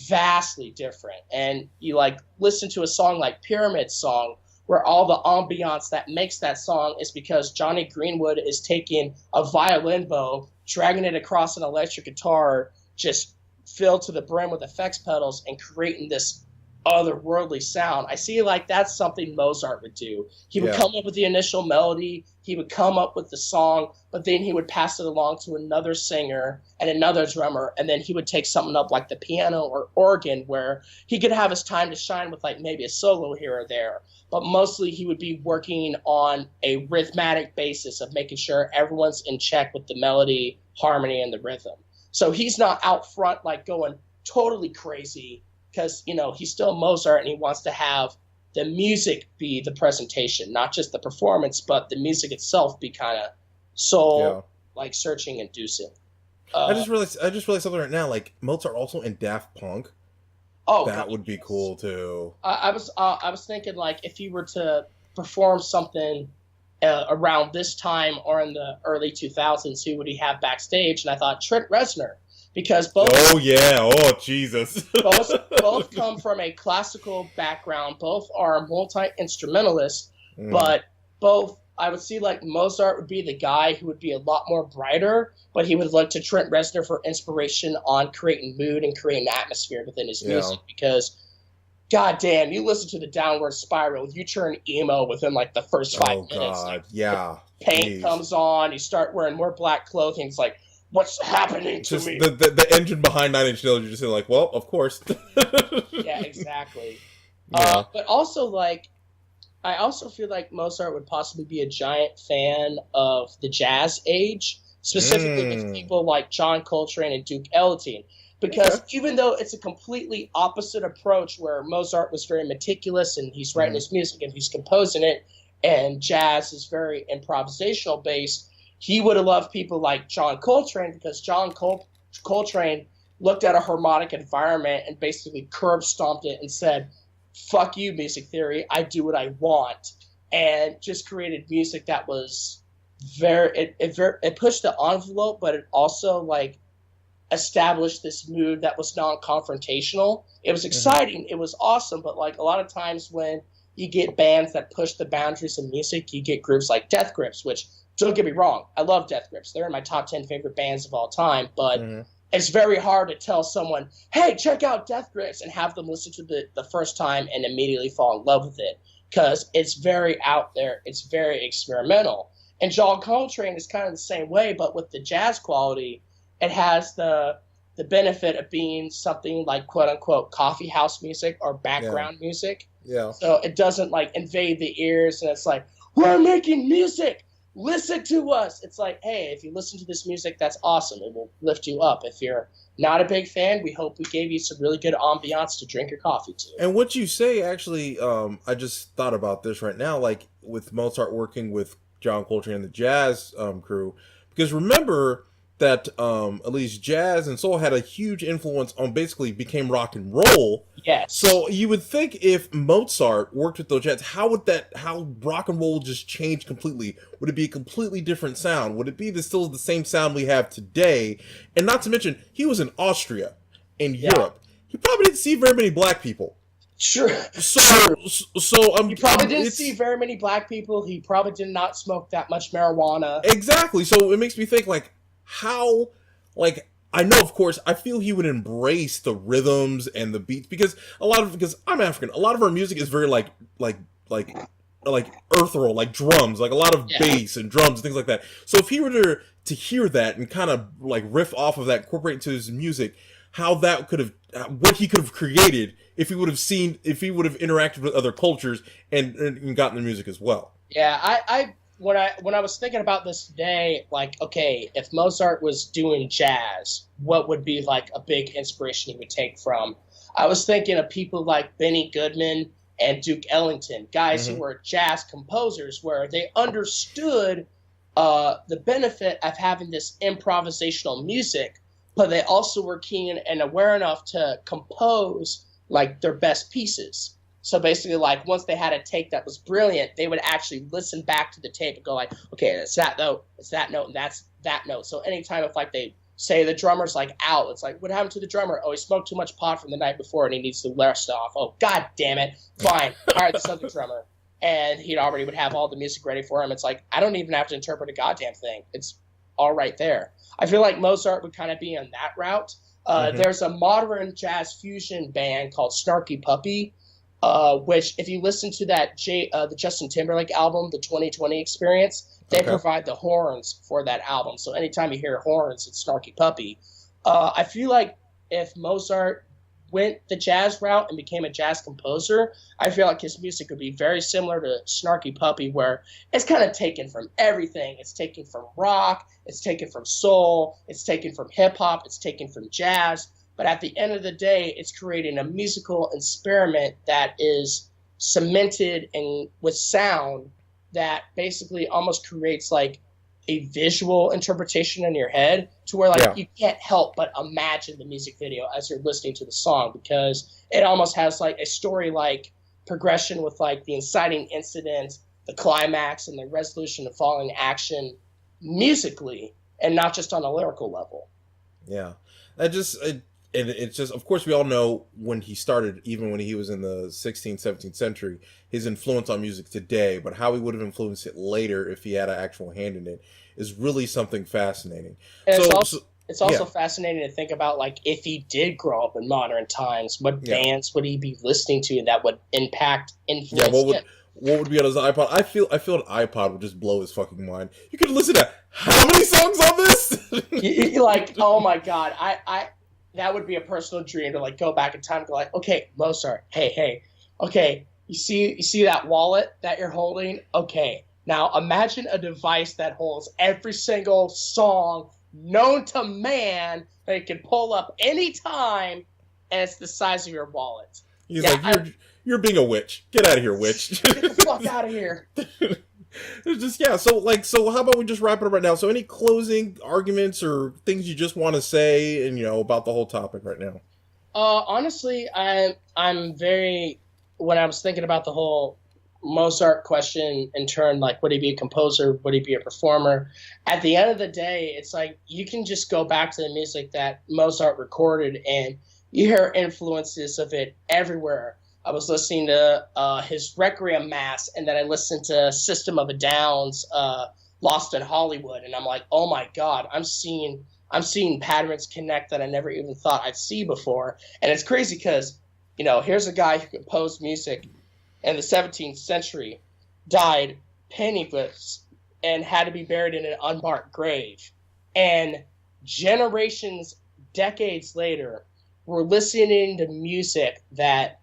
vastly different. And you, like, listen to a song like Pyramid Song, where all the ambiance that makes that song is because Johnny Greenwood is taking a violin bow, dragging it across an electric guitar, just filled to the brim with effects pedals, and creating this otherworldly sound. I see, like, that's something Mozart would do. He would come up with the initial melody, he would come up with the song, but then he would pass it along to another singer and another drummer, and then he would take something up like the piano or organ, where he could have his time to shine with, like, maybe a solo here or there. But mostly he would be working on a rhythmatic basis of making sure everyone's in check with the melody, harmony, and the rhythm. So he's not out front, like, going totally crazy, because, you know, he's still Mozart and he wants to have the music be the presentation, not just the performance, but the music itself be kind of soul, like, searching, inducing. I just realized something right now, like, Mozart also in Daft Punk. Oh, that would be cool too. I was thinking, like, if he were to perform something around this time or in the early 2000s, who would he have backstage? And I thought Trent Reznor, because both. Oh yeah! Oh Jesus! both come from a classical background. Both are multi-instrumentalists, but both, I would see, like, Mozart would be the guy who would be a lot more brighter, but he would look to Trent Reznor for inspiration on creating mood and creating atmosphere within his music. Because, goddamn, you listen to the Downward Spiral, you turn emo within, like, the first 5 minutes. God, like, yeah. Paint comes on, you start wearing more black clothing. It's like, what's happening to me? The engine behind 9 Inch Nails, you're just like, well, of course. Yeah, exactly. Yeah. But also, like, I also feel like Mozart would possibly be a giant fan of the jazz age, specifically with people like John Coltrane and Duke Ellington. Because even though it's a completely opposite approach, where Mozart was very meticulous and he's writing his music and he's composing it, and jazz is very improvisational based, he would have loved people like John Coltrane, because John Coltrane looked at a harmonic environment and basically curb stomped it and said, fuck you, music theory, I do what I want, and just created music that was it pushed the envelope, but it also, like, established this mood that was non-confrontational. It was exciting. It was awesome. But like a lot of times when you get bands that push the boundaries of music, you get groups like Death Grips, which, don't get me wrong, I love Death Grips. They're in my top 10 favorite bands of all time. But it's very hard to tell someone, hey, check out Death Grips, and have them listen to the first time and immediately fall in love with it. Because it's very out there. It's very experimental. And John Coltrane is kind of the same way, but with the jazz quality, it has the benefit of being something like quote unquote coffee house music or background music. Yeah. So it doesn't like invade the ears and it's like, we're making music. Listen to us. It's like, hey, if you listen to this music, that's awesome. It will lift you up. If you're not a big fan, we hope we gave you some really good ambiance to drink your coffee to. And what you say, actually, I just thought about this right now, like with Mozart working with John Coltrane and the jazz crew, because remember that at least jazz and soul had a huge influence on basically became rock and roll. Yes. So you would think if Mozart worked with those jazz, how rock and roll just change completely? Would it be a completely different sound? Would it be still the same sound we have today? And not to mention, he was in Austria, in Europe. He probably didn't see very many black people. Sure. He probably didn't see very many black people. He probably did not smoke that much marijuana. Exactly. So it makes me think, like, how, like, I know, of course, I feel he would embrace the rhythms and the beats because I'm African. A lot of our music is very like earthral, like drums, like a lot of bass and drums and things like that. So if he were to hear that and kind of like riff off of that, incorporate into his music, how that could have, what he could have created if he would have interacted with other cultures and gotten the music as well. Yeah, when I was thinking about this today, like, okay, if Mozart was doing jazz, what would be like a big inspiration he would take from? I was thinking of people like Benny Goodman and Duke Ellington, guys who were jazz composers, where they understood the benefit of having this improvisational music, but they also were keen and aware enough to compose like their best pieces. So basically, like, once they had a take that was brilliant, they would actually listen back to the tape and go like, okay, it's that note, and that's that note. So anytime if, like, they say the drummer's, like, out, it's like, what happened to the drummer? Oh, he smoked too much pot from the night before and he needs to rest off. Oh, god damn it. Fine. Hire this other drummer. And he already would have all the music ready for him. It's like, I don't even have to interpret a goddamn thing. It's all right there. I feel like Mozart would kind of be on that route. There's a modern jazz fusion band called Snarky Puppy, which, if you listen to that the Justin Timberlake album, the 2020 Experience, they provide the horns for that album. So anytime you hear horns, it's Snarky Puppy. I feel like if Mozart went the jazz route and became a jazz composer, I feel like his music would be very similar to Snarky Puppy, where it's kind of taken from everything. It's taken from rock, it's taken from soul, it's taken from hip-hop, it's taken from jazz. But at the end of the day, it's creating a musical experiment that is cemented with sound that basically almost creates like a visual interpretation in your head to where like you can't help but imagine the music video as you're listening to the song, because it almost has like a story-like progression with like the inciting incident, the climax, and the resolution of following action musically, and not just on a lyrical level. Yeah. And it's just, of course, we all know when he started, even when he was in the 16th, 17th century, his influence on music today, but how he would have influenced it later if he had an actual hand in it is really something fascinating. And it's also fascinating to think about, like, if he did grow up in modern times, what bands would he be listening to that would influence him? What would be on his iPod? I feel an iPod would just blow his fucking mind. You could listen to how many songs on this? You're like, oh my god, that would be a personal dream to like go back in time and go like, okay, Mozart, hey, okay, you see that wallet that you're holding? Okay, now imagine a device that holds every single song known to man that you can pull up anytime, and it's the size of your wallet. He's you're being a witch. Get out of here, witch. Get the fuck out of here. It's just, so how about we just wrap it up right now? So any closing arguments or things you just want to say and, about the whole topic right now? Honestly, I'm very, when I was thinking about the whole Mozart question in turn, like, would he be a composer? Would he be a performer? At the end of the day, it's like you can just go back to the music that Mozart recorded and you hear influences of it everywhere. I was listening to his Requiem Mass, and then I listened to System of a Down's Lost in Hollywood, and I'm like, oh my God, I'm seeing patterns connect that I never even thought I'd see before. And it's crazy because, here's a guy who composed music in the 17th century, died penniless, and had to be buried in an unmarked grave. And generations, decades later, we're listening to music that,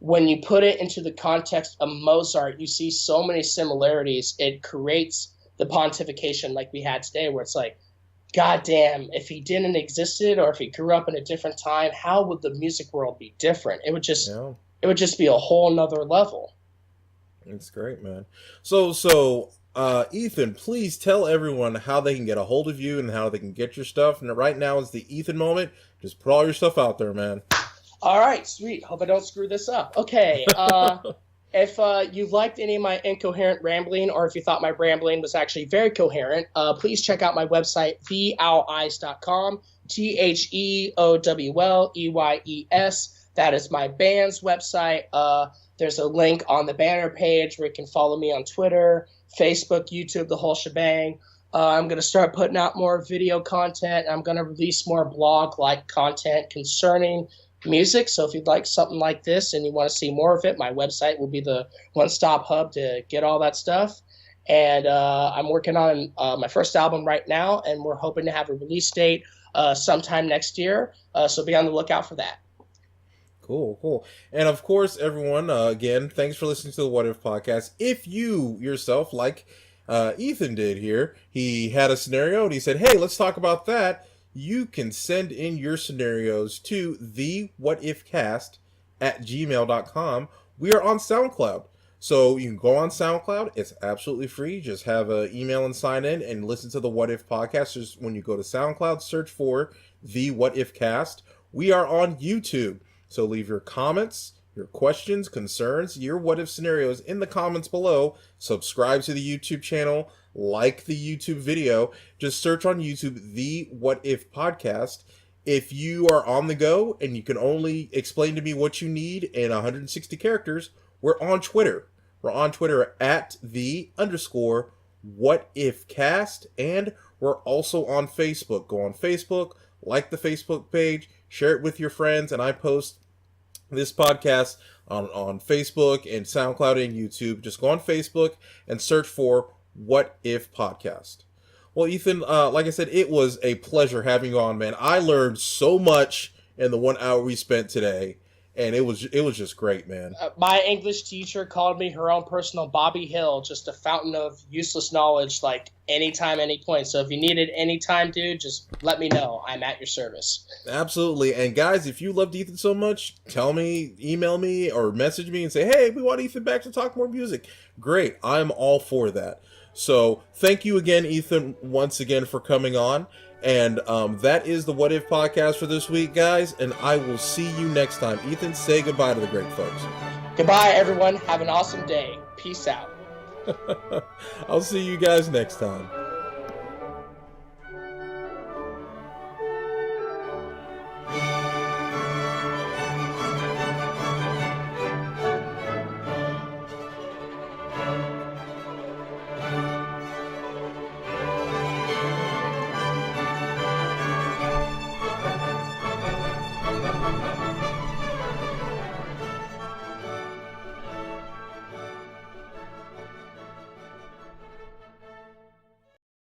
when you put it into the context of Mozart, you see so many similarities. It creates the pontification like we had today, where it's like, God damn, if he didn't existed or if he grew up in a different time, how would the music world be different? It would just be a whole nother level. It's great, man. So Ethan, please tell everyone how they can get a hold of you and how they can get your stuff. And right now is the Ethan moment. Just put all your stuff out there, man. All right, sweet. Hope I don't screw this up. Okay. If you liked any of my incoherent rambling, or if you thought my rambling was actually very coherent, please check out my website, thewhatifcast.com, TheOwlEyes. That is my band's website. There's a link on the banner page where you can follow me on Twitter, Facebook, YouTube, the whole shebang. I'm going to start putting out more video content. I'm going to release more blog-like content concerning music. So if you'd like something like this and you want to see more of it, my website will be the one-stop hub to get all that stuff. And I'm working on my first album right now, and we're hoping to have a release date sometime next year. So be on the lookout for that. Cool. And of course, everyone, again, thanks for listening to the What If Podcast. If you yourself, like Ethan did here, he had a scenario and he said, hey, let's talk about that. You can send in your scenarios to thewhatifcast@gmail.com. We are on Soundcloud. So you can go on Soundcloud. It's absolutely free. Just have an email and sign in and listen to the What If Podcast. Just when you go to Soundcloud, search for The What If Cast. We are on YouTube. So leave your comments, your questions, concerns, your what if scenarios in the comments below. Subscribe to the YouTube channel. Like the YouTube video. Just search on YouTube The What If Podcast. If you are on the go and you can only explain to me what you need in 160 characters, we're on Twitter. We're on Twitter at @the_whatifcast, and we're also on Facebook. Go on Facebook, like the Facebook page, share it with your friends, and I post this podcast on Facebook and SoundCloud and YouTube. Just go on Facebook and search for What If Podcast. Well, Ethan, like I said, it was a pleasure having you on, man. I learned so much in the 1 hour we spent today, and it was just great, man. My English teacher called me her own personal Bobby Hill, just a fountain of useless knowledge, like anytime, any point. So if you need it anytime, dude, just let me know. I'm at your service. Absolutely. And guys, if you loved Ethan so much, tell me, email me, or message me and say, hey, we want Ethan back to talk more music. Great. I'm all for that. So thank you again, Ethan, once again for coming on. And that is the What If Podcast for this week, guys. And I will see you next time. Ethan, say goodbye to the great folks. Goodbye, everyone. Have an awesome day. Peace out. I'll see you guys next time.